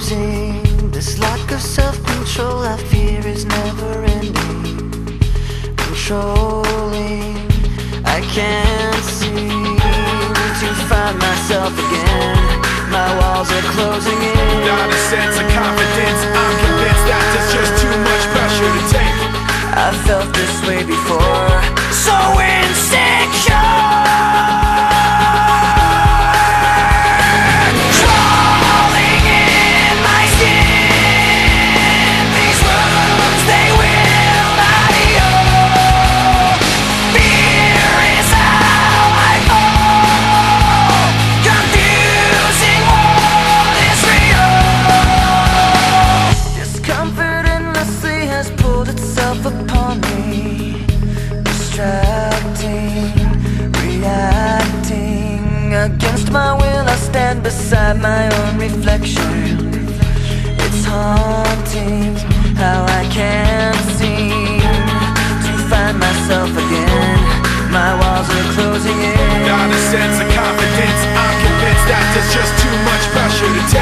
confusing. This lack of self-control I fear is never ending. Controlling, I can't seem to find myself again. My walls are closing in. Without a sense of confidence, I'm convinced that there's just too much pressure to take. I felt this way before, so insecure. Crawling in my skin, these wounds they will not heal. Fear is how I fall, confusing what is real. Discomfort endlessly has pulled itself upon me, distracting, reacting. Against my will I stand beside my own reflection. It's haunting how I can't seem to find myself again. My walls are closing in. Without a sense of confidence, I'm convinced that there's just too much pressure to take.